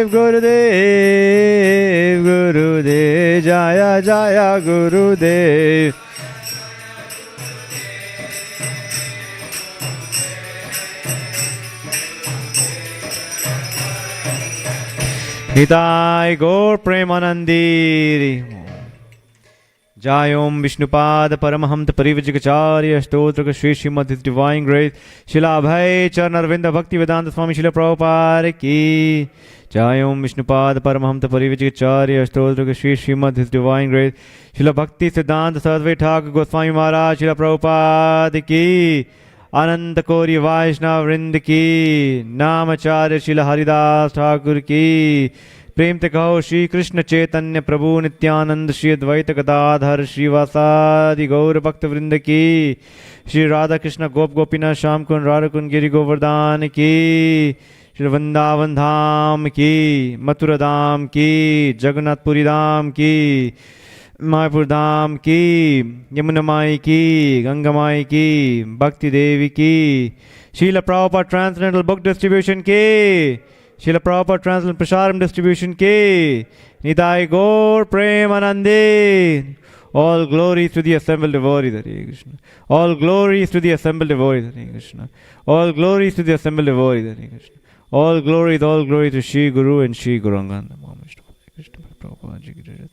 Gurudev, Gurudev, Jaya Jaya Gurudev. Nitai Gaur Premanandi. Jai Om Vishnupad Paramaham Parivajikacharya Stotra Shri Srimad His Divine Grace Shila Abhay Charnarvinda Bhakti Vedanta Swami Shila Prabhupada Ki Jai Om Vishnupad Paramaham Parivajikacharya Stotra Shri Srimad His Divine Grace Shila Bhakti Siddhanta Sadhve Thakur Goswami Maharaj Shila Prabhupada Ki Ananta Kori Vaishnav Vrind Ki Namacharya Shila Haridas Thakur Ki प्रेम ते कहो श्री कृष्ण चैतन्य प्रभु नित्यानंद श्री अद्वैत गदाधर श्रीवासादि गौर भक्त वृंद की श्री राधा कृष्ण गोप गोपीनाथ श्याम कुंड राधा कुंड गिरि गोवर्धन की श्री वृंदावन धाम की मथुरा धाम की जगन्नाथपुरी धाम की मायापुर धाम की यमुना माई की गंगा माई की भक्ति देवी की श्रील प्रभुपाद ट्रांसलेंटल बुक डिस्ट्रीब्यूशन की Srila Prabhupada Translation Prasharam Distribution Ki Nitai Gaur Premanandi. All glories to the assembled devotees, Hare Krishna. All glories to the assembled devotees, Hare Krishna. All glories to the assembled devotees, Hare Krishna. All glory to Shri Guru and Shri Guranga. Krishna Prabhupada Ji Ki Jai.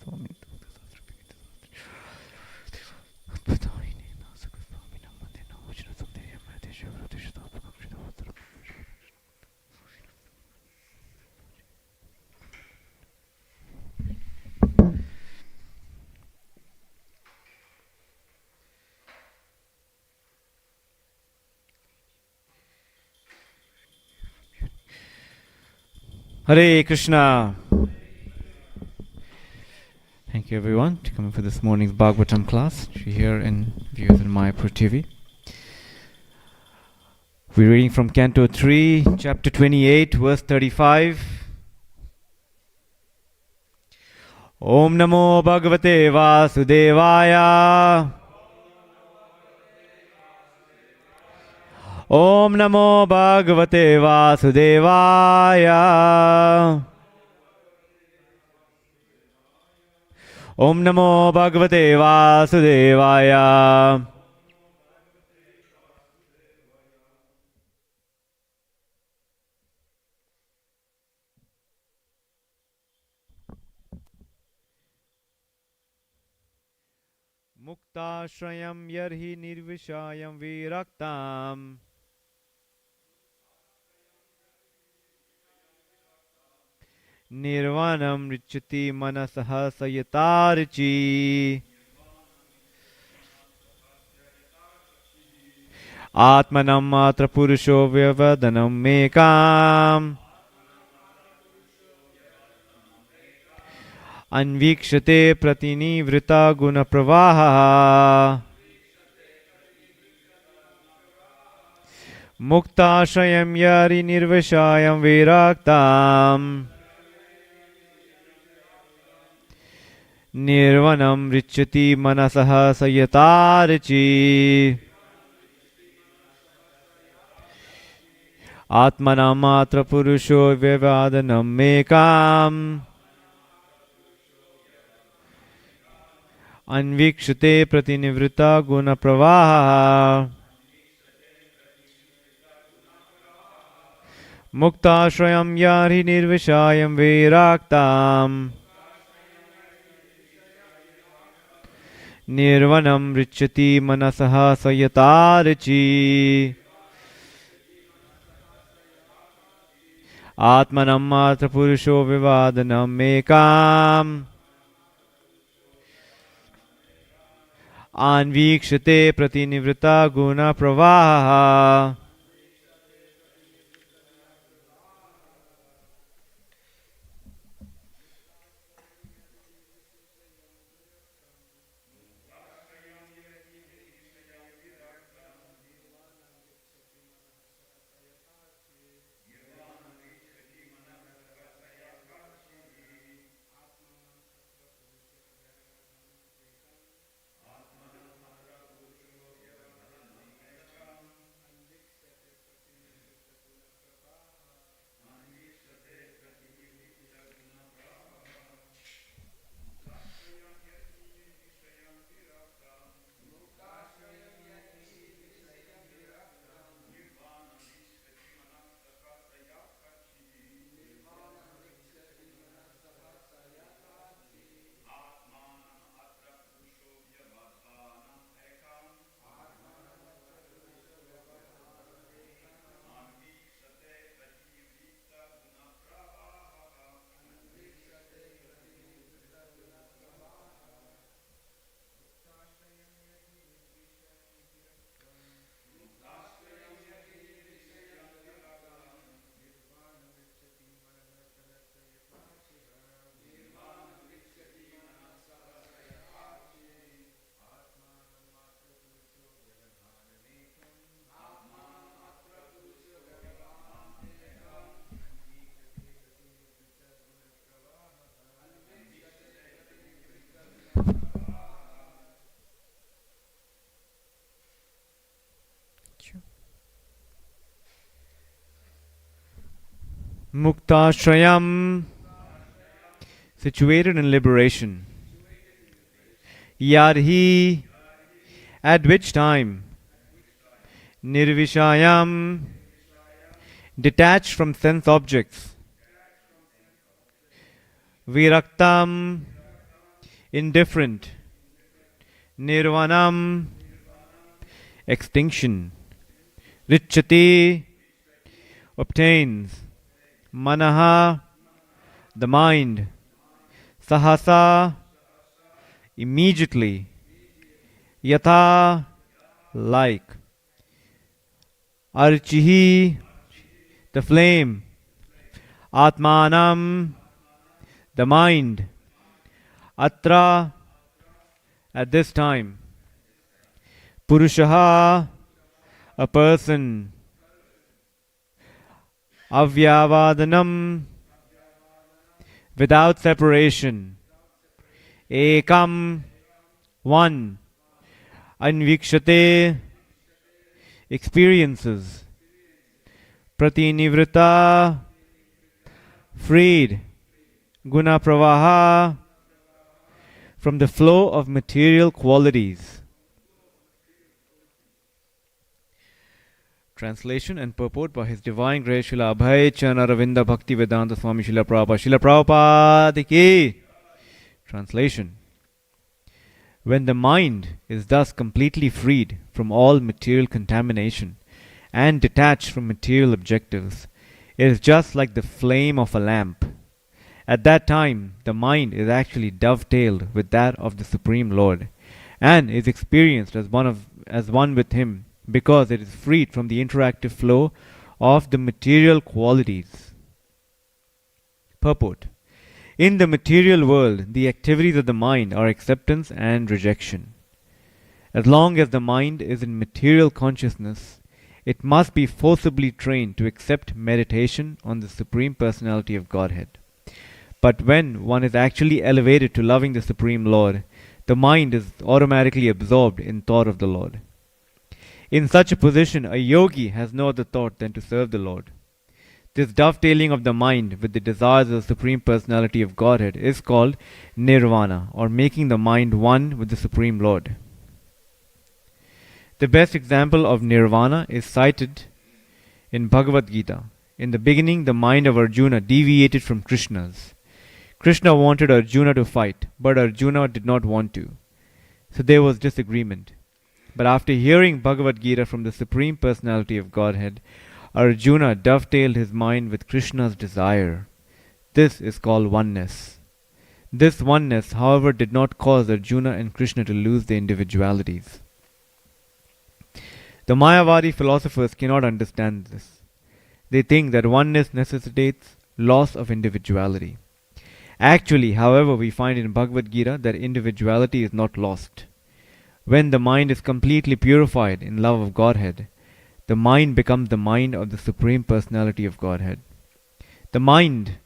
Hare Krishna. Thank you everyone for coming for this morning's Bhagavatam class. We're here in viewers in Mayapur TV. We're reading from Canto 3, Chapter 28, verse 35. Om Namo Bhagavate Vasudevaya. Om Namo Bhagavate Vasudevaya. Om Namo Bhagavate Vasudevaya. Muktashrayam yarhi nirvishayam viraktam. Nirvanam richati manasaha sayatarchi. Atmanam matra purusho vyavadanam mekam. Anvikshate pratinivrita guna pravaha. Muktashayam yari nirvishayam viraktam. Nirvanam richati manasaha sayatarchi. Atmanam matra purusho vyavadanam mekam. Anvikshate pratinivrita guna pravaha. Muktashrayam yari nirvishayam viraktam. Nirvanam richati manasaha sayatarchi. Atmanam matra purusho vivadanam mekam. Anvikshate pratinivrita guna pravaha. Muktashrayam, situated in liberation. Yadhi, at which time. Nirvishayam, detached from sense objects. Viraktam, indifferent. Nirvanam, extinction. Richati, obtains. Manaha, the mind. Sahasa, immediately. Yatha, like. Archihi, the flame. Atmanam, the mind. Atra, at this time. Purushaha, a person. Avyavadanam, without separation. Ekam, one. Anvikshate, experiences. Pratinivrita, freed. Guna pravaha, from the flow of material qualities. Translation and purport by His Divine Grace Srila Abhay Chan Aravinda Bhakti Vedanta Swami Srila Prabhupada. Srila Prabhupada ki. Translation. When the mind is thus completely freed from all material contamination and detached from material objectives, it is just like the flame of a lamp. At that time, the mind is actually dovetailed with that of the Supreme Lord and is experienced as one with Him, because it is freed from the interactive flow of the material qualities. Purport. In the material world, the activities of the mind are acceptance and rejection. As long as the mind is in material consciousness, it must be forcibly trained to accept meditation on the Supreme Personality of Godhead. But when one is actually elevated to loving the Supreme Lord, the mind is automatically absorbed in thought of the Lord. In such a position, a yogi has no other thought than to serve the Lord. This dovetailing of the mind with the desires of the Supreme Personality of Godhead is called nirvana, or making the mind one with the Supreme Lord. The best example of nirvana is cited in Bhagavad Gita. In the beginning, the mind of Arjuna deviated from Krishna's. Krishna wanted Arjuna to fight, but Arjuna did not want to. So there was disagreement. But after hearing Bhagavad Gita from the Supreme Personality of Godhead, Arjuna dovetailed his mind with Krishna's desire. This is called oneness. This oneness, however, did not cause Arjuna and Krishna to lose their individualities. The Mayavadi philosophers cannot understand this. They think that oneness necessitates loss of individuality. Actually, however, we find in Bhagavad Gita that individuality is not lost. When the mind is completely purified in love of Godhead, the mind becomes the mind of the Supreme Personality of Godhead. The mind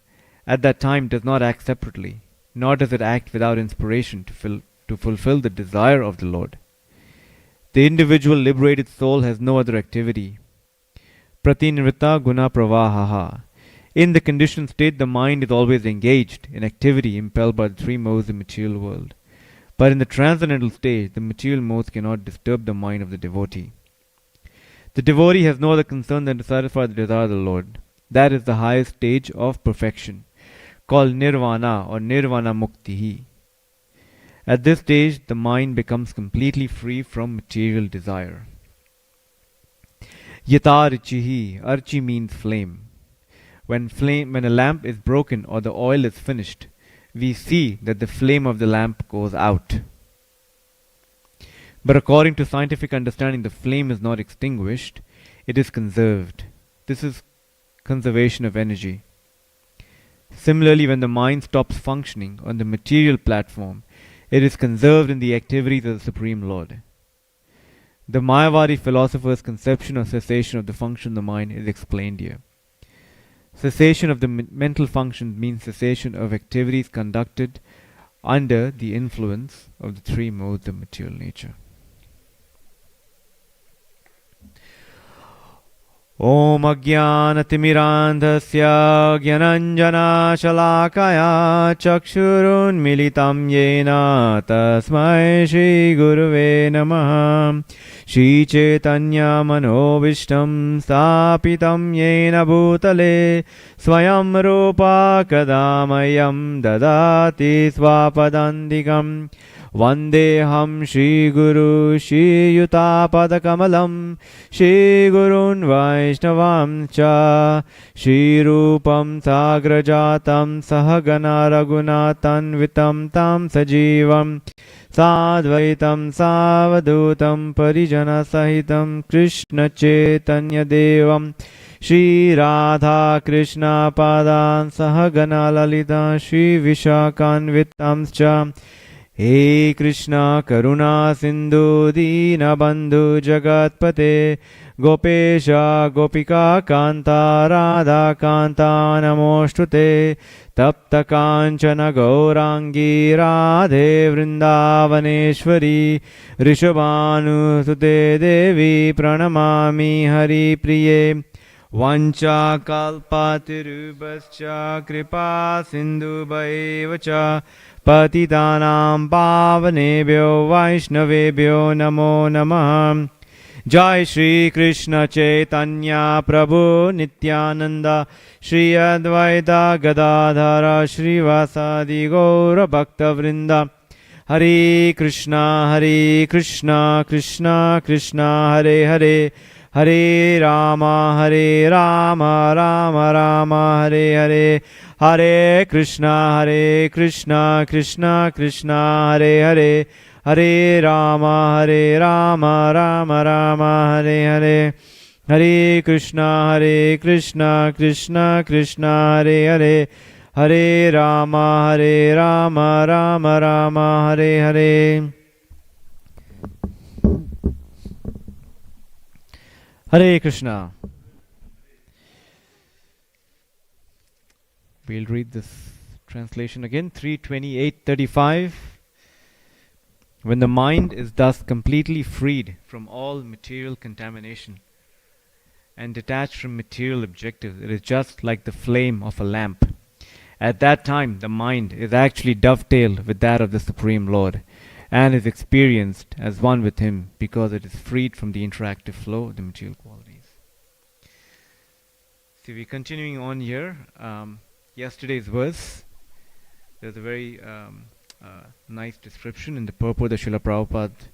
at that time does not act separately, nor does it act without inspiration to fulfill the desire of the Lord. The individual liberated soul has no other activity. Pratinvrita guna pravahaha. In the conditioned state, the mind is always engaged in activity impelled by the three modes of the material world. But in the transcendental stage, the material modes cannot disturb the mind of the devotee. The devotee has no other concern than to satisfy the desire of the Lord. That is the highest stage of perfection, called nirvana or nirvana muktihi. At this stage, the mind becomes completely free from material desire. Yata archihi. Archi means flame. When a lamp is broken or the oil is finished, we see that the flame of the lamp goes out. But according to scientific understanding, the flame is not extinguished, it is conserved. This is conservation of energy. Similarly, when the mind stops functioning on the material platform, it is conserved in the activities of the Supreme Lord. The Mayavadi philosopher's conception of cessation of the function of the mind is explained here. Cessation of the mental functions means cessation of activities conducted under the influence of the three modes of material nature. ॐ अज्ञानतिमिरान्धस्य ज्ञानञ्जनशलाकया चक्षुरुन्मिलितं येन तस्मै श्रीगुरुवे नमः। श्रीचैतन्यमनोभीष्टं स्थापितं येन भूतले स्वयं रूपा कदा मह्यं ददाति स्वपदान्तिकम्। वन्देऽहं श्रीगुरु श्रीयुतापदकमलं श्रीगुरून् वैष्णवांश्च श्रीरूपं साग्रजातं सहगणा रघुनाथान्वितं तं सजीवं साद्वैतं सावधूतं परिजनसहितं कृष्णचैतन्यदेवं श्रीराधाकृष्णपादान् सहगणा ललिता श्रीविशाखान्वितांश्च। हे कृष्णा करुणा सिन्धु दीनबन्धु जगत्पते गोपेश गोपिका कान्ता राधा कान्ता नमोऽस्तुते। तप्त काञ्चन गौराङ्गी राधे वृन्दावनेश्वरी ऋषभानुसुते देवी प्रणमामि हरिप्रिये। वाञ्छाकल्पतरुभ्यश्च कृपा सिन्धुभ्यैव च पतितानां पावनेभ्यो वैष्णवेभ्यो नमो नमः। जय श्री कृष्ण चैतन्य प्रभु नित्यानंद श्री अद्वैत गदाधर श्रीवासादि गौर भक्तवृंद। हरे कृष्णा कृष्णा कृष्णा हरे हरे हरे राम राम राम हरे हरे। हरे कृष्णा कृष्णा कृष्णा हरे हरे हरे राम राम राम हरे हरे। हरे Krishna Krishna Krishna Hare Hare Hare Ram Ram Ram Hare Hare. Hare Krishna. We'll read this translation again. 328:35. When the mind is thus completely freed from all material contamination and detached from material objectives, it is just like the flame of a lamp. At that time, the mind is actually dovetailed with that of the Supreme Lord and is experienced as one with Him because it is freed from the interactive flow of the material qualities. See, we're continuing on here. Yesterday's verse, there's a very nice description in the purport of Srila Prabhupada.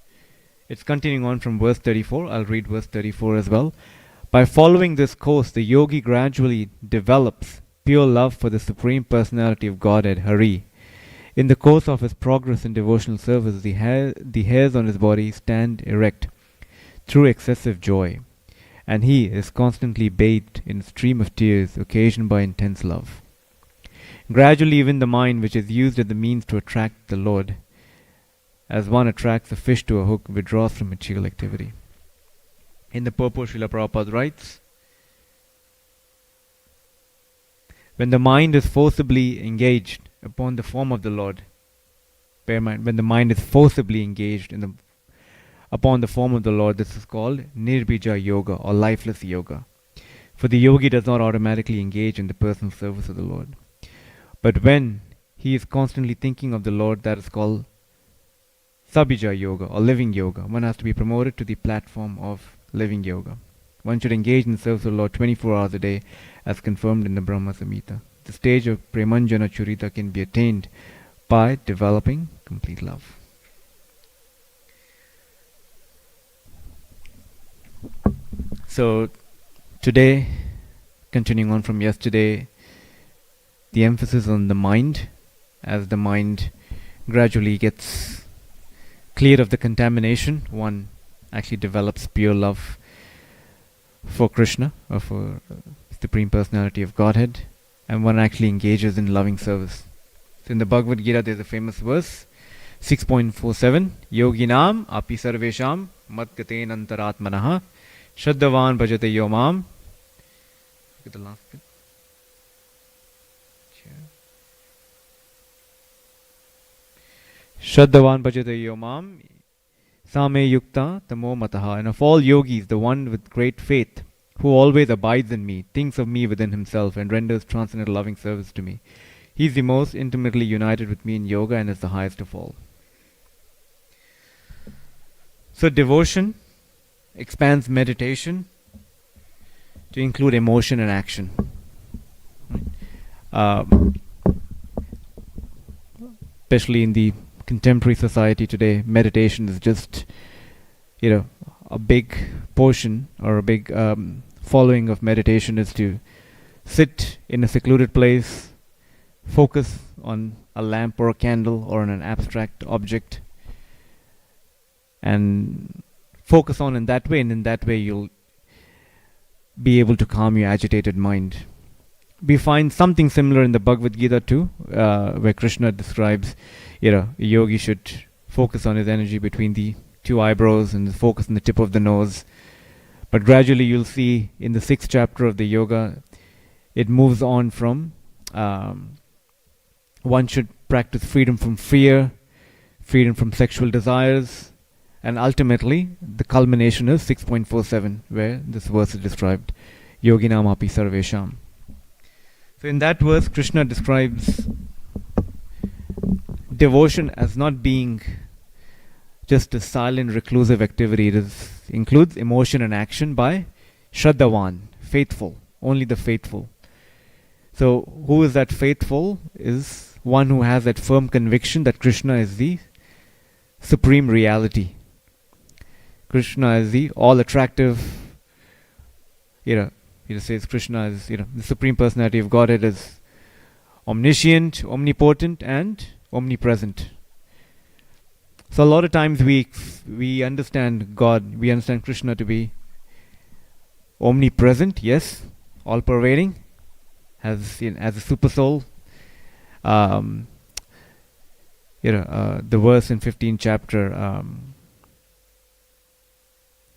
It's continuing on from verse 34. I'll read verse 34 as well. By following this course, the yogi gradually develops pure love for the Supreme Personality of Godhead, Hari. In the course of his progress in devotional service, the hairs on his body stand erect through excessive joy, and he is constantly bathed in a stream of tears occasioned by intense love. Gradually, even the mind, which is used as the means to attract the Lord, as one attracts a fish to a hook, withdraws from material activity. In the purport, Srila Prabhupada writes, when the mind is forcibly engaged upon the form of the Lord, bear in mind, when the mind is forcibly engaged upon the form of the Lord, this is called Nirbija Yoga or lifeless yoga. For the yogi does not automatically engage in the personal service of the Lord. But when he is constantly thinking of the Lord, that is called Sabija Yoga or living yoga. One has to be promoted to the platform of living yoga. One should engage in the service of the Lord 24 hours a day as confirmed in the Brahma Samhita. The stage of Premanjana Churita can be attained by developing complete love. So today, continuing on from yesterday, the emphasis on the mind, as the mind gradually gets clear of the contamination, one actually develops pure love for Krishna or for Supreme Personality of Godhead, and one actually engages in loving service. So in the Bhagavad Gita there's a famous verse 6.47, Yoginam api sarvesham matgaten antaratmanah shraddhavan bhajate yomam. Look at the last bit. Shraddhavan bhajate yomam same yukta tamo mataha. And of all yogis, the one with great faith who always abides in me, thinks of me within himself, and renders transcendental loving service to me. He is the most intimately united with me in yoga and is the highest of all. So devotion expands meditation to include emotion and action. Especially in the contemporary society today, meditation is just, a big portion or a big following of meditation is to sit in a secluded place, focus on a lamp or a candle or on an abstract object, and focus on in that way, and in that way you'll be able to calm your agitated mind. We find something similar in the Bhagavad Gita too, where Krishna describes, a yogi should focus on his energy between the two eyebrows and focus on the tip of the nose. But gradually you'll see in the 6th chapter of the yoga, it moves on from one should practice freedom from fear, freedom from sexual desires, and ultimately the culmination is 6.47, where this verse is described, Yoginam api sarvesham. So in that verse, Krishna describes devotion as not being just a silent, reclusive activity. It includes emotion and action by Shraddhavan, faithful, only the faithful. So who is that faithful? Is one who has that firm conviction that Krishna is the supreme reality. Krishna is the all-attractive, he says Krishna is, the Supreme Personality of Godhead is omniscient, omnipotent, and omnipresent. So a lot of times we understand God, we understand Krishna to be omnipresent, yes, all-pervading, as a super soul. The verse in 15th chapter,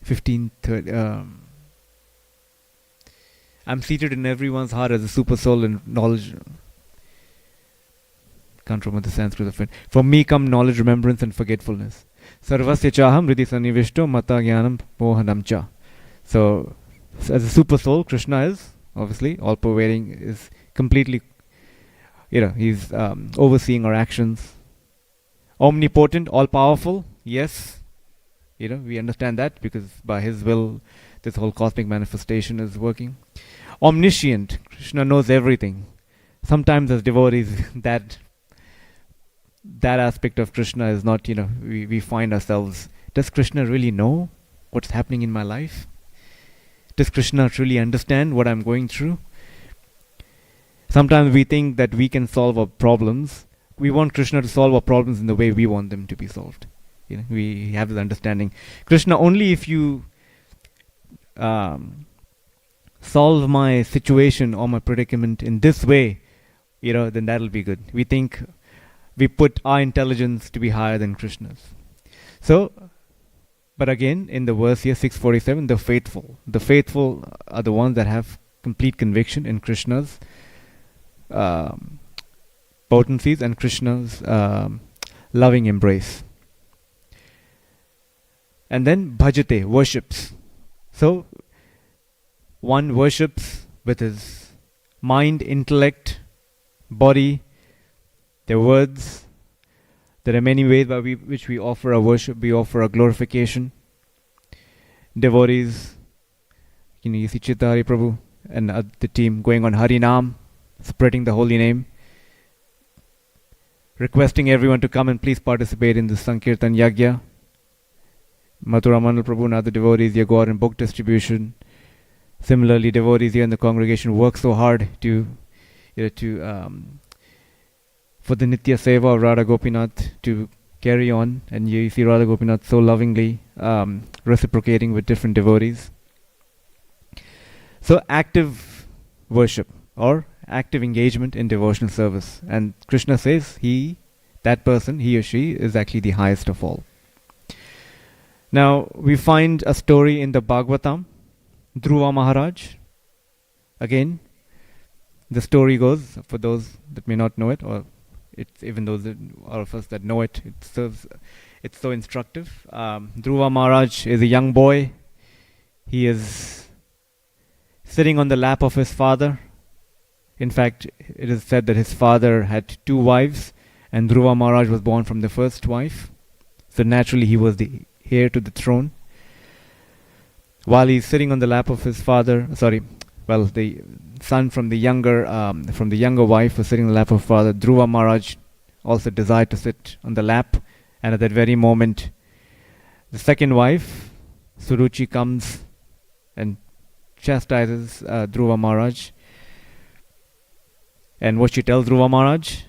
15:30. I'm seated in everyone's heart as a super soul and knowledge. Can't remember the Sanskrit of it. From me come knowledge, remembrance, and forgetfulness. Sarvasya chaham hridi sanivishto mata jnanam mohanam cha. So, as a super soul, Krishna is obviously all-pervading, is completely, he's overseeing our actions. Omnipotent, all-powerful, yes. We understand that because by his will, this whole cosmic manifestation is working. Omniscient, Krishna knows everything. Sometimes as devotees, that aspect of Krishna is not, we find ourselves, does Krishna really know what's happening in my life? Does Krishna truly understand what I'm going through? Sometimes we think that we can solve our problems. We want Krishna to solve our problems in the way we want them to be solved. We have this understanding. Krishna, only if you solve my situation or my predicament in this way, then that'll be good. We think we put our intelligence to be higher than Krishna's. So, but again, in the verse here, 647, the faithful are the ones that have complete conviction in Krishna's potencies and Krishna's loving embrace. And then bhajate, worships. So, one worships with his mind, intellect, body, their words. There are many ways by which we offer our worship, we offer our glorification. Devotees, you see Chittari Prabhu and the team going on Harinam, spreading the holy name, requesting everyone to come and please participate in the Sankirtan Yagya. Mathura Mandal Prabhu and other devotees here go out in book distribution. Similarly, devotees here in the congregation work so hard for the Nitya Seva of Radha Gopinath to carry on, and you see Radha Gopinath so lovingly reciprocating with different devotees. So active worship or active engagement in devotional service, and Krishna says that person, he or she, is actually the highest of all. Now we find a story in the Bhagavatam, Dhruva Maharaj. Again, the story goes, for those that may not know it, or it's even those of us that know it, it's so instructive. Dhruva Maharaj is a young boy. He is sitting on the lap of his father. In fact, it is said that his father had two wives, and Dhruva Maharaj was born from the first wife. So naturally, he was the heir to the throne. While he's sitting on the lap of his father, the son from the younger wife was sitting on the lap of father. Dhruva Maharaj also desired to sit on the lap, and at that very moment, the second wife, Suruchi, comes and chastises Dhruva Maharaj. And what she tells Dhruva Maharaj,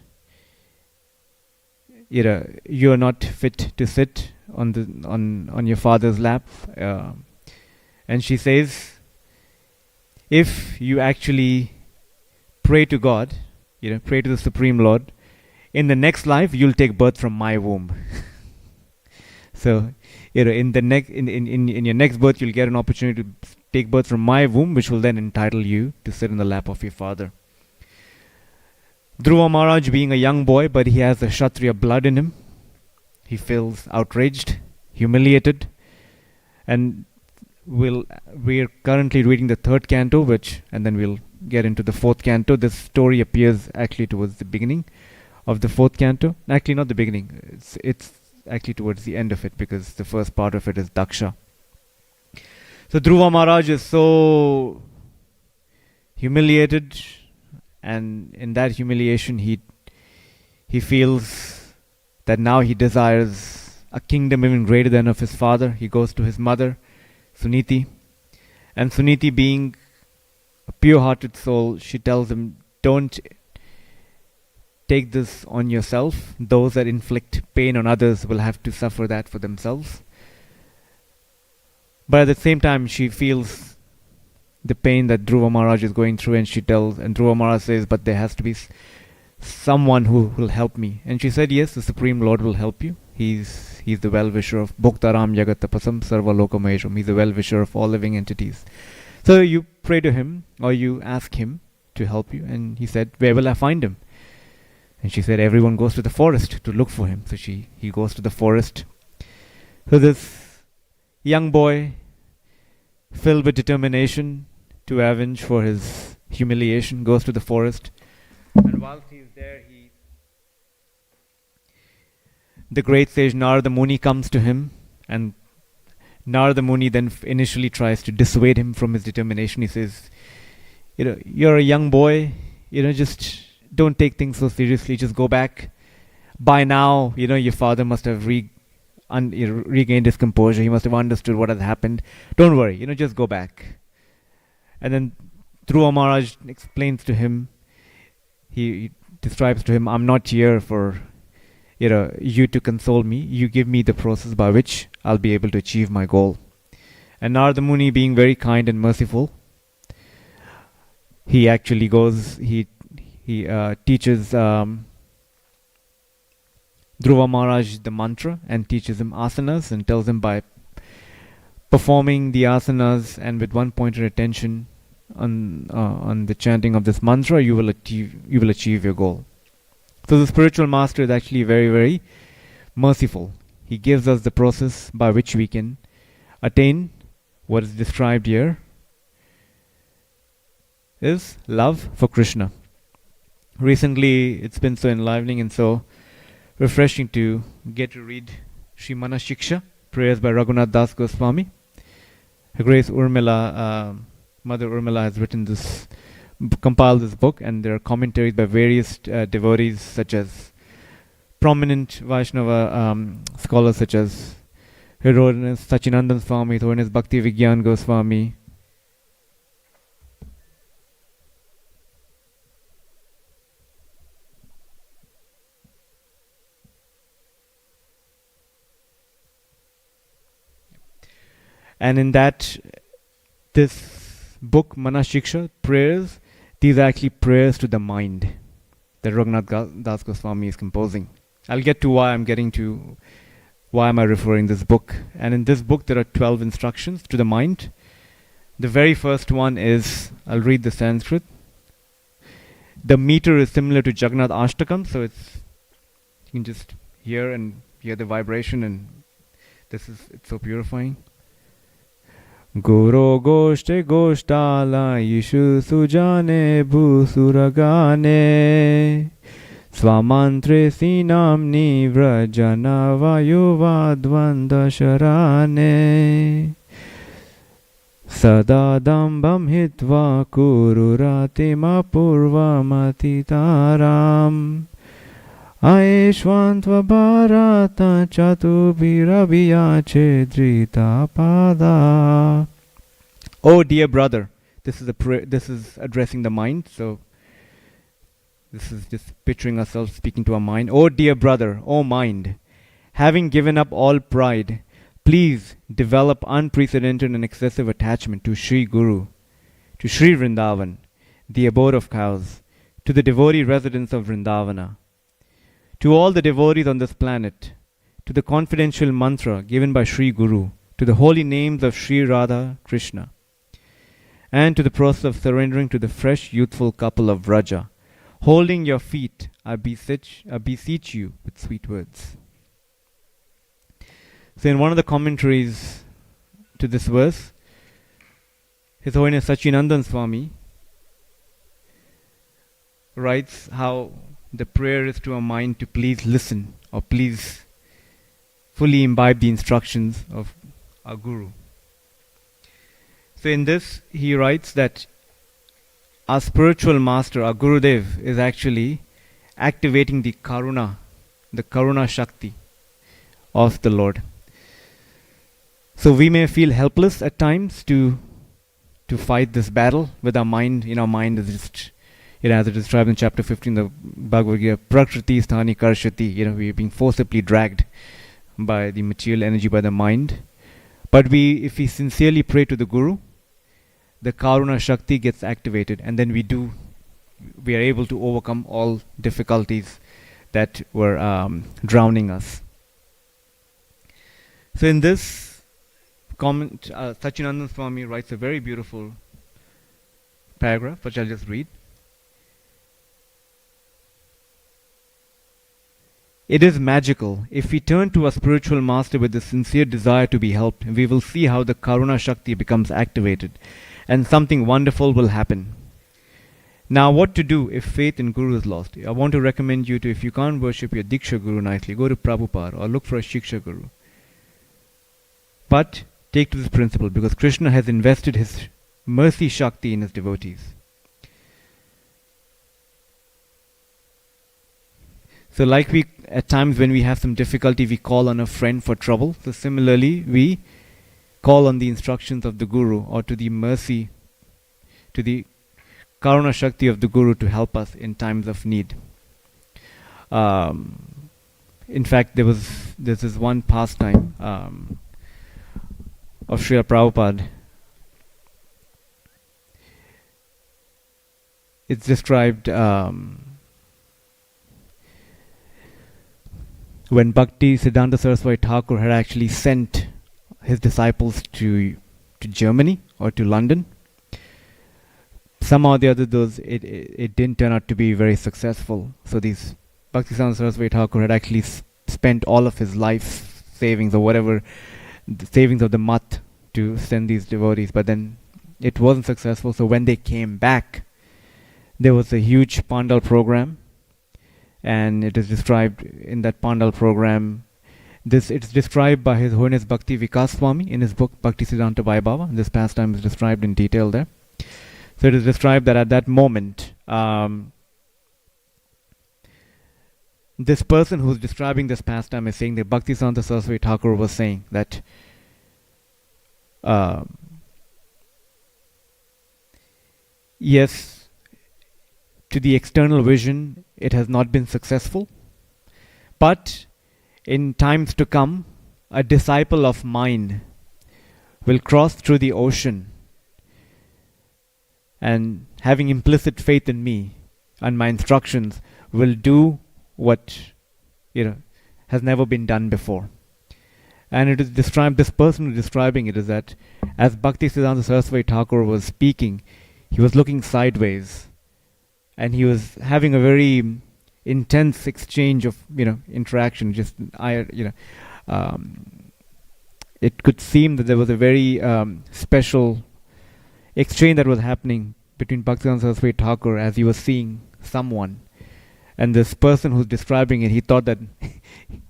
you are not fit to sit on your father's lap. And she says, if you actually pray to God, pray to the Supreme Lord, in the next life you'll take birth from my womb. So, in your next birth you'll get an opportunity to take birth from my womb, which will then entitle you to sit in the lap of your father. Dhruva Maharaj, being a young boy, but he has the Kshatriya blood in him, he feels outraged, humiliated, and we're currently reading the third canto, and then we'll get into the fourth canto. This story appears actually towards the beginning of the fourth canto. Actually, not the beginning. It's actually towards the end of it, because the first part of it is Daksha. So Dhruva Maharaj is so humiliated, and in that humiliation he feels that now he desires a kingdom even greater than of his father. He goes to his mother, Suniti, and Suniti, being a pure-hearted soul, she tells him, don't take this on yourself. Those that inflict pain on others will have to suffer that for themselves. But at the same time, she feels the pain that Dhruva Maharaj is going through, and Dhruva Maharaj says, but there has to be someone who will help me. And she said, yes, the Supreme Lord will help you. He's the well-wisher of Bhoktaram Jagat Tapasam Sarva Loka Mahesham. He's the well-wisher of all living entities. So you pray to him, or you ask him to help you. And he said, where will I find him? And she said, everyone goes to the forest to look for him. So he goes to the forest. So this young boy, filled with determination to avenge for his humiliation, goes to the forest. And whilst he is there, the great sage Narada Muni comes to him, and Narada Muni then initially tries to dissuade him from his determination. He says, you're a young boy, just don't take things so seriously, just go back. By now, your father must have regained his composure. He must have understood what has happened. Don't worry, just go back. And then Dhruva Maharaj explains to him, he describes to him, I'm not here for you to console me. You give me the process by which I'll be able to achieve my goal. And Narada Muni, being very kind and merciful, he actually goes, he teaches Dhruva Maharaj the mantra and teaches him asanas, and tells him by performing the asanas and with one pointed attention on the chanting of this mantra, you will achieve your goal. So the spiritual master is actually very, very merciful. He gives us the process by which we can attain what is described here is love for Krishna. Recently, it's been so enlivening and so refreshing to get to read Sri Manashiksha, prayers by Raghunath Das Goswami. Her Grace Urmila, Mother Urmila, has written this, compiled this book, and there are commentaries by various devotees, such as prominent Vaishnava scholars such as Her Holiness Sachinandan Swami, His Holiness Bhakti Vigyan Goswami. And in this book, Manashiksha, prayers, these are actually prayers to the mind that Raghunath Das Goswami is composing. I'll get to why am I referring this book. And in this book, there are 12 instructions to the mind. The very first one is, I'll read the Sanskrit. The meter is similar to Jagannath Ashtakam, so you can just hear the vibration, and it's so purifying. Guru Goshte Goshtala Yishu Sujane Bhusuragane Swamantre Sinamni Vrajana Vayuva Dvanda Sharane Sadadambam Hitva Kururatima Purva Matitaram Aishwantva Bharata Chatubhirabhiya Chedrita Pada. Oh dear brother, this is addressing the mind, so this is just picturing ourselves speaking to our mind. Oh dear brother, oh mind, having given up all pride, please develop unprecedented and excessive attachment to Sri Guru, to Sri Vrindavan, the abode of cows, to the devotee residents of Vrindavana, to all the devotees on this planet, to the confidential mantra given by Sri Guru, to the holy names of Sri Radha Krishna, and to the process of surrendering to the fresh youthful couple of Vraja. Holding your feet, I beseech you with sweet words. So in one of the commentaries to this verse, His Holiness Sachinandan Swami writes how the prayer is to our mind to please listen or please fully imbibe the instructions of our Guru. So in this, he writes that our spiritual master, our Gurudev, is actually activating the Karuna Shakti of the Lord. So we may feel helpless at times to fight this battle with our mind. Our mind is just, as it is described in chapter 15 of Bhagavad Gita, Prakriti Sthani Karshati. We are being forcibly dragged by the material energy, by the mind. But if we sincerely pray to the Guru, the Karuna Shakti gets activated, and then we are able to overcome all difficulties that were drowning us. So in this comment, Sachinandan Swami writes a very beautiful paragraph, which I'll just read. It is magical. If we turn to our spiritual master with a sincere desire to be helped, we will see how the Karuna Shakti becomes activated and something wonderful will happen. Now, what to do if faith in Guru is lost? I want to recommend you to, if you can't worship your Diksha Guru nicely, go to Prabhupada or look for a Shiksha Guru. But take to this principle, because Krishna has invested his mercy Shakti in his devotees. So like at times when we have some difficulty, we call on a friend for trouble. So similarly, we call on the instructions of the Guru, or to the mercy, to the Karuna Shakti of the Guru to help us in times of need. In fact, there's this one pastime of Srila Prabhupada. It's described when Bhakti Siddhanta Saraswati Thakur had actually sent his disciples to Germany or to London. Somehow or the other, it didn't turn out to be very successful. So these Bhakti Siddhanta Saraswati Thakur had actually spent all of his life savings or whatever, the savings of the math, to send these devotees. But then it wasn't successful. So when they came back, there was a huge Pandal program. And it is described in that Pandal program. It's described by His Holiness Bhakti Vikas Swami in his book Bhakti Siddhanta Vaibhava. This pastime is described in detail there. So it is described that at that moment, this person who's describing this pastime is saying that Bhakti Siddhanta Saraswati Thakur was saying that yes, to the external vision, it has not been successful. But in times to come, a disciple of mine will cross through the ocean, and having implicit faith in me and my instructions, will do what has never been done before. And it is described, this person who is describing it is that as Bhakti Siddhanta Saraswati Thakur was speaking, he was looking sideways, and he was having a very intense exchange of interaction. It it could seem that there was a very special exchange that was happening between Bhaktivedanta Saraswati Thakur as he was seeing someone. And this person who's describing it, he thought that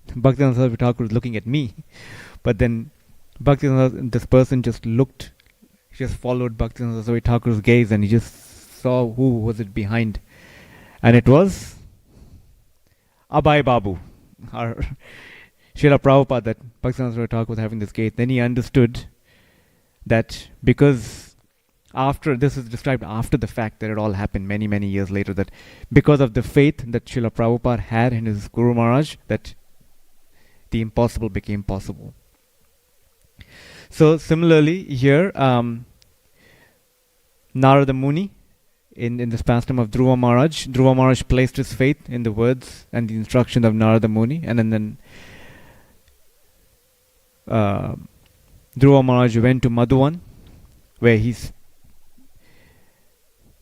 Bhaktivedanta Saraswati Thakur was looking at me. But then this person just followed Bhaktivedanta Saraswati Thakur's gaze, and he just saw who was it behind. And it was Abhay Babu, our Srila Prabhupada, that Bhaktivedanta Saraswati Thakur was having this gaze. Then he understood that because this is described after the fact, that it all happened many, many years later, that because of the faith that Srila Prabhupada had in his Guru Maharaj, that the impossible became possible. So similarly here, Narada Muni, in this pastime of Dhruva Maharaj placed his faith in the words and the instruction of Narada Muni, and then Dhruva Maharaj went to Madhuvan, where he's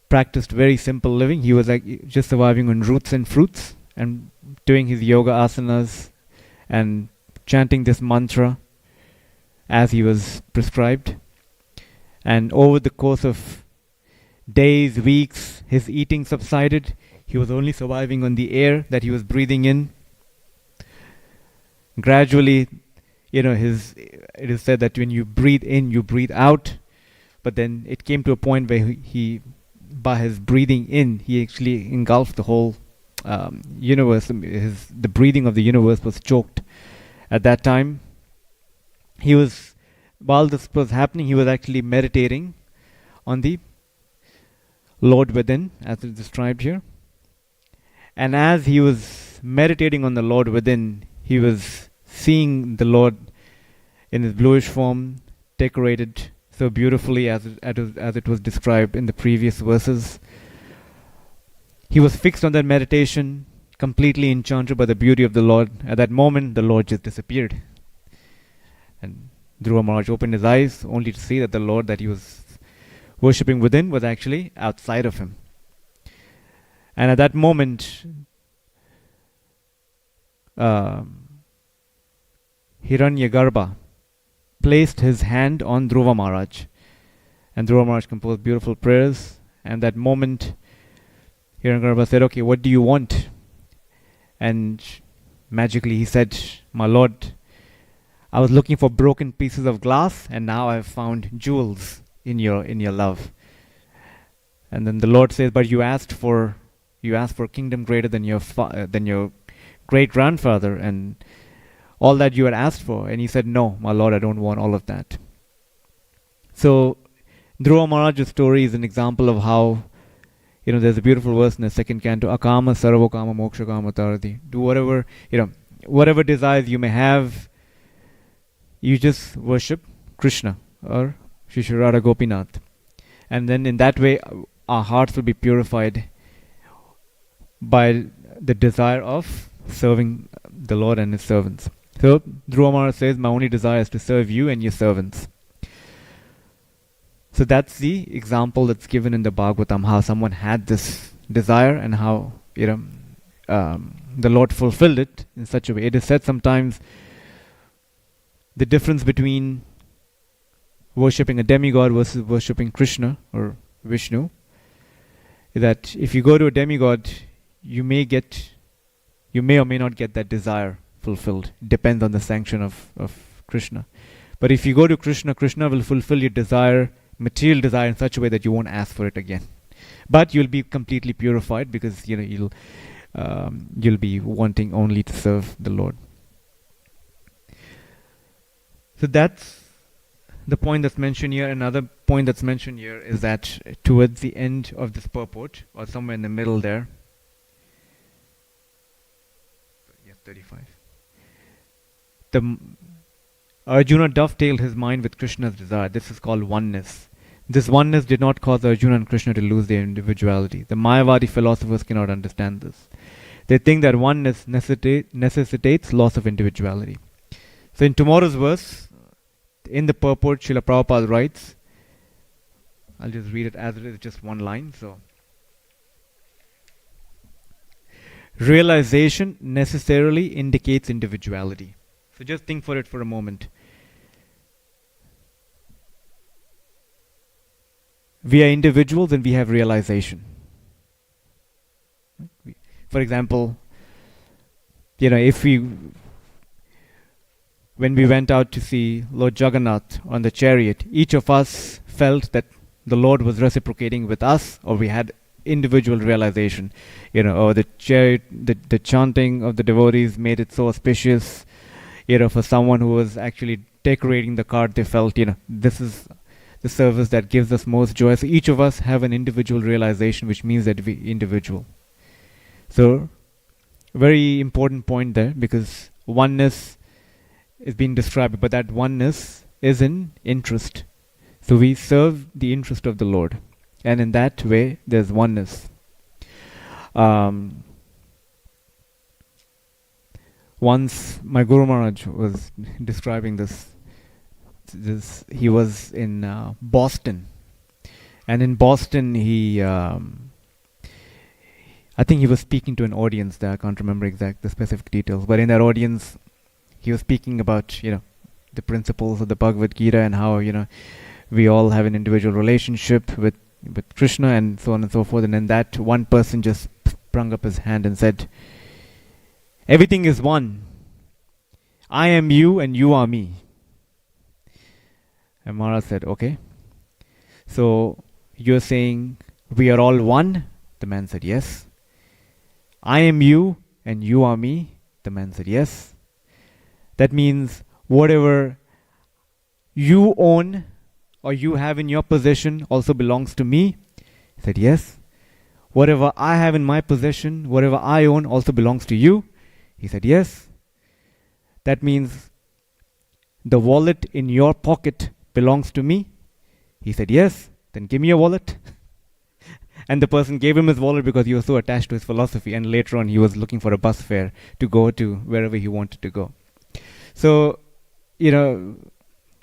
practiced very simple living. He was like just surviving on roots and fruits and doing his yoga asanas and chanting this mantra as he was prescribed. And over the course of days, weeks, his eating subsided. He was only surviving on the air that he was breathing in. Gradually, it is said that when you breathe in, you breathe out. But then it came to a point where he by his breathing in, he actually engulfed the whole universe. The breathing of the universe was choked. At that time, while this was happening, he was actually meditating on the Lord within, as is described here. And as he was meditating on the Lord within, he was seeing the Lord in his bluish form, decorated so beautifully as it was described in the previous verses. He was fixed on that meditation, completely enchanted by the beauty of the Lord. At that moment, the Lord just disappeared. And Dhruva Maharaj opened his eyes only to see that the Lord that he was worshipping within was actually outside of him. And at that moment, Hiranyagarbha placed his hand on Dhruva Maharaj. And Dhruva Maharaj composed beautiful prayers. And that moment, Hiranyagarbha said, "Okay, what do you want?" And magically he said, "My Lord, I was looking for broken pieces of glass, and now I have found jewels in your love." And then the Lord says, "But you asked for kingdom greater than your great grandfather, and all that you had asked for." And he said, "No, my Lord, I don't want all of that." So Dhruva Maharaj's story is an example of how, there's a beautiful verse in the second canto, "Akama sarvo kama moksha kama tarati." Do whatever desires you may have, you just worship Krishna or Shri Radha Gopinath. And then in that way, our hearts will be purified by the desire of serving the Lord and His servants. So Dhruva Maharaj says, "My only desire is to serve you and your servants." So that's the example that's given in the Bhagavatam, how someone had this desire and how the Lord fulfilled it in such a way. It is said sometimes the difference between worshipping a demigod versus worshipping Krishna or Vishnu is that if you go to a demigod, you may or may not get that desire fulfilled. It depends on the sanction of Krishna. But if you go to Krishna, Krishna will fulfill your desire, material desire, in such a way that you won't ask for it again. But you'll be completely purified because you'll be wanting only to serve the Lord. So that's the point that's mentioned here. Another point that's mentioned here is that towards the end of this purport, or somewhere in the middle there, 35. Arjuna dovetailed his mind with Krishna's desire. This is called oneness. This oneness did not cause Arjuna and Krishna to lose their individuality. The Mayavadi philosophers cannot understand this. They think that oneness necessitates loss of individuality. So in tomorrow's verse, in the purport, Srila Prabhupada writes, I'll just read it as it is, just one line. So, realization necessarily indicates individuality. So just think for it for a moment. we are individuals and we have realization. For example, if when we went out to see Lord Jagannath on the chariot, each of us felt that the Lord was reciprocating with us, or we had individual realization. Or the chariot, the chanting of the devotees made it so auspicious. For someone who was actually decorating the cart, they felt, this is the service that gives us most joy. So each of us have an individual realization, which means that we individual. So, very important point there, because oneness is being described, but that oneness is in interest. So we serve the interest of the Lord, and in that way there's oneness. Once my Guru Maharaj was describing this. He was in Boston, and in Boston I think he was speaking to an audience there. I can't remember the specific details, but in that audience he was speaking about the principles of the Bhagavad Gita, and how we all have an individual relationship with Krishna, and so on and so forth. And then that one person just sprung up his hand and said, everything is one. I am you and you are me. And Maharaj said, okay, so you're saying we are all one? The man said, yes. I am you and you are me? The man said, yes. That means whatever you own or you have in your possession also belongs to me? He said, yes. Whatever I have in my possession, whatever I own also belongs to you? He said, yes. That means the wallet in your pocket belongs to me? He said, yes. Then give me your wallet. And the person gave him his wallet because he was so attached to his philosophy, and later on he was looking for a bus fare to go to wherever he wanted to go. So,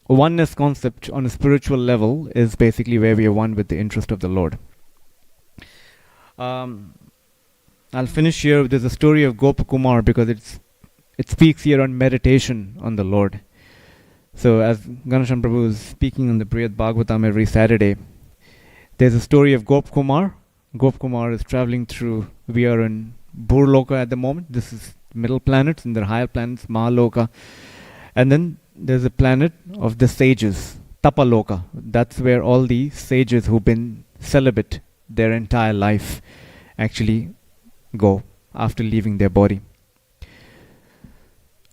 oneness concept on a spiritual level is basically where we are one with the interest of the Lord. I'll finish here. There's a story of Gopakumar, because it speaks here on meditation on the Lord. So as Ganesham Prabhu is speaking on the Brihad Bhagavatam every Saturday, there's a story of Gopakumar. Gopakumar is traveling through, we are in Burloka at the moment. This is middle planets, and there are higher planets, Mahaloka. And then there's a planet of the sages, Tapaloka. That's where all the sages who've been celibate their entire life actually go after leaving their body.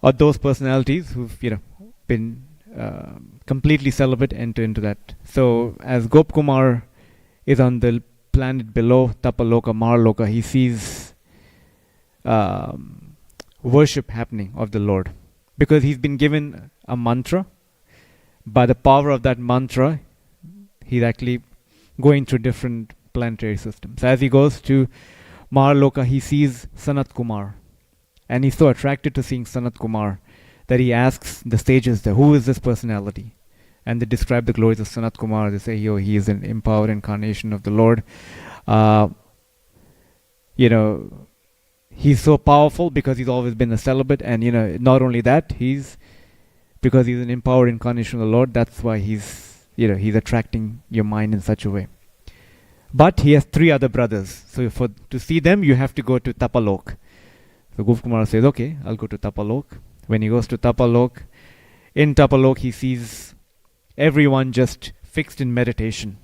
Or those personalities who've been completely celibate enter into that. So as Gopakumar is on the planet below Tapaloka, Mahaloka, he sees worship happening of the Lord, because he's been given a mantra. By the power of that mantra, he's actually going through different planetary systems. As he goes to Mahaloka, he sees Sanat Kumar, and he's so attracted to seeing Sanat Kumar that he asks the sages there, who is this personality? And they describe the glories of Sanat Kumar. They say, he is an empowered incarnation of the Lord. He's so powerful because he's always been a celibate, and not only that, because he's an empowered incarnation of the Lord. That's why he's attracting your mind in such a way. But he has 3 other brothers. So to see them, you have to go to Tapalok. So Gopakumar says, okay, I'll go to Tapalok. When he goes to Tapalok, in Tapalok he sees everyone just fixed in meditation.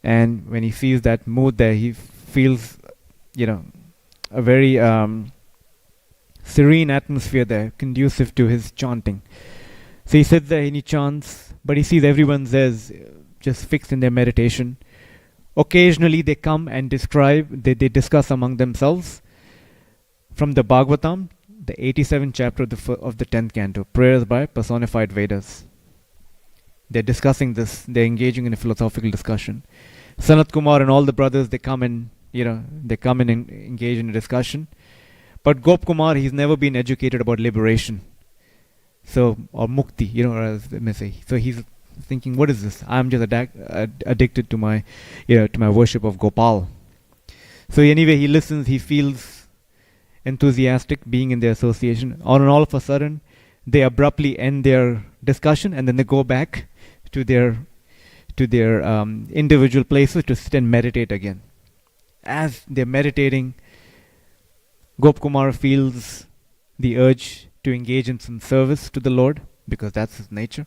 And when he sees that mood there, he feels, a very serene atmosphere there, conducive to his chanting. So he sits there and he chants, but he sees everyone there's just fixed in their meditation. Occasionally they come and they discuss among themselves from the Bhagavatam, the 87th chapter of the 10th canto, Prayers by Personified Vedas. They're discussing this, they're engaging in a philosophical discussion. Sanat Kumar and all the brothers, they come and engage in a discussion. But Gopakumar, he's never been educated about liberation. So, or mukti, as they may say. So he's thinking, what is this? I'm just addicted to my worship of Gopal. So anyway, he listens, he feels enthusiastic being in their association. And all of a sudden, they abruptly end their discussion, and then they go back to their to their individual places to sit and meditate again. As they're meditating, Gopkumar feels the urge to engage in some service to the Lord, because that's his nature.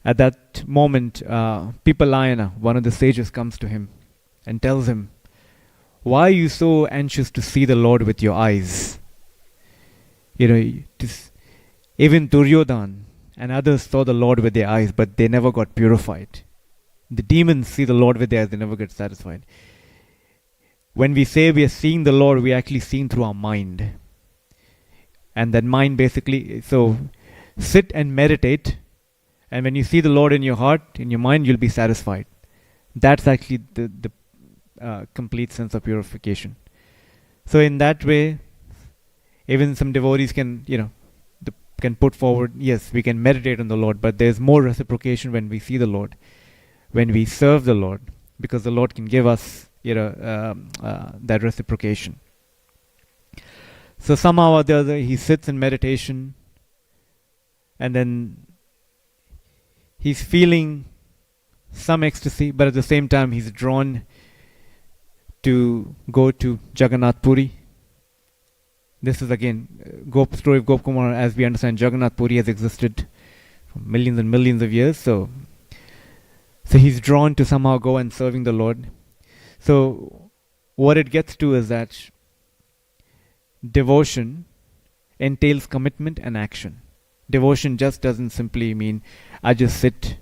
At that moment, Pipalayana, one of the sages, comes to him and tells him, "Why are you so anxious to see the Lord with your eyes?" Even Duryodhan and others saw the Lord with their eyes, but they never got purified. The demons see the Lord with their eyes, they never get satisfied. When we say we are seeing the Lord, we are actually seeing through our mind. And that mind basically, so sit and meditate, and when you see the Lord in your heart, in your mind, you'll be satisfied. That's actually the complete sense of purification. So in that way, even some devotees can, can put forward, yes, we can meditate on the Lord, but there's more reciprocation when we see the Lord, when we serve the Lord, because the Lord can give us, that reciprocation. So somehow or the other, he sits in meditation, and then he's feeling some ecstasy, but at the same time, he's drawn to go to Jagannath Puri. This is again story of Gopkumar. As we understand, Jagannath Puri has existed for millions and millions of years. So he's drawn to somehow go and serving the Lord. So what it gets to is that devotion entails commitment and action. Devotion just doesn't simply mean I just sit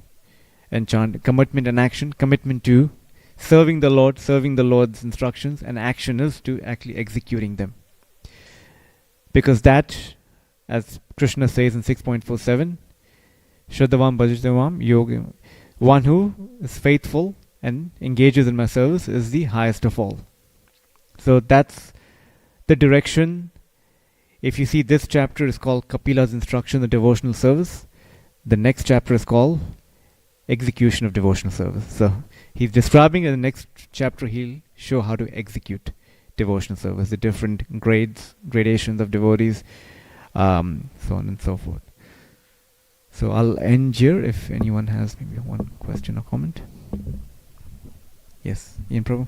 and chant. Commitment and action. Commitment to serving the Lord, serving the Lord's instructions, and action is to actually executing them. Because that, as Krishna says in 6.47, Shraddhavam Bhajitavam Yoga, one who is faithful and engages in my service is the highest of all. So that's the direction. If you see, this chapter is called Kapila's instruction, the devotional service. The next chapter is called execution of devotional service. So he's describing in the next chapter, he'll show how to execute devotional service, the different gradations of devotees, so on and so forth. So I'll end here if anyone has maybe one question or comment. Yes, Ian Prabhu.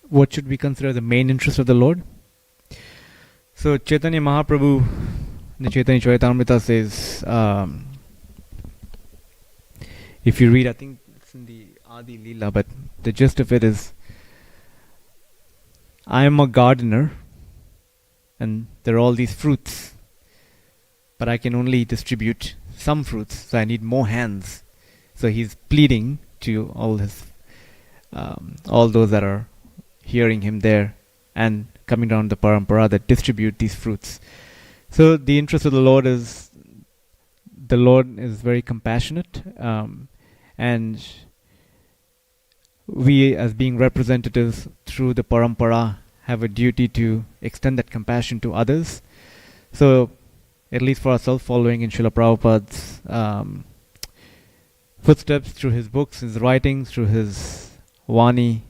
What should we consider the main interest of the Lord? So Chaitanya Mahaprabhu, the Chaitanya Charitamrita says, if you read, I think it's in the Adi Leela, but the gist of it is, I am a gardener and there are all these fruits, but I can only distribute some fruits, so I need more hands. So he's pleading to all those that are hearing him there and coming down the parampara that distribute these fruits. So the interest of the Lord is very compassionate, and we as being representatives through the parampara have a duty to extend that compassion to others. So at least for ourselves, following in Srila Prabhupada's footsteps through his books, his writings, through his Vani,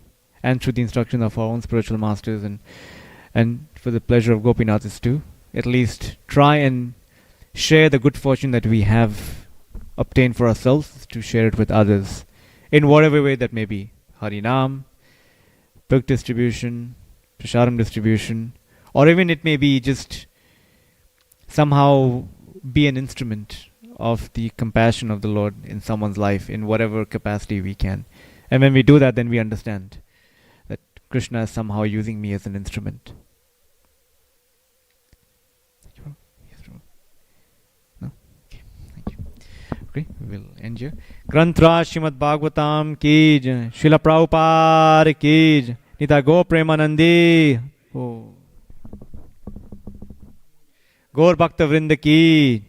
and through the instruction of our own spiritual masters, and for the pleasure of Gopinath, is to at least try and share the good fortune that we have obtained for ourselves, to share it with others in whatever way that may be. Harinam, book distribution, Prasharam distribution, or even it may be just somehow be an instrument of the compassion of the Lord in someone's life in whatever capacity we can. And when we do that, then we understand that Krishna is somehow using me as an instrument. No? Okay, thank you. Okay, we'll end here. Grantra Srimad Bhagavatam ki jai, Srila Prabhupada ki jai, Nita Go Premanandi, Gaur Bhakta Vrinda ki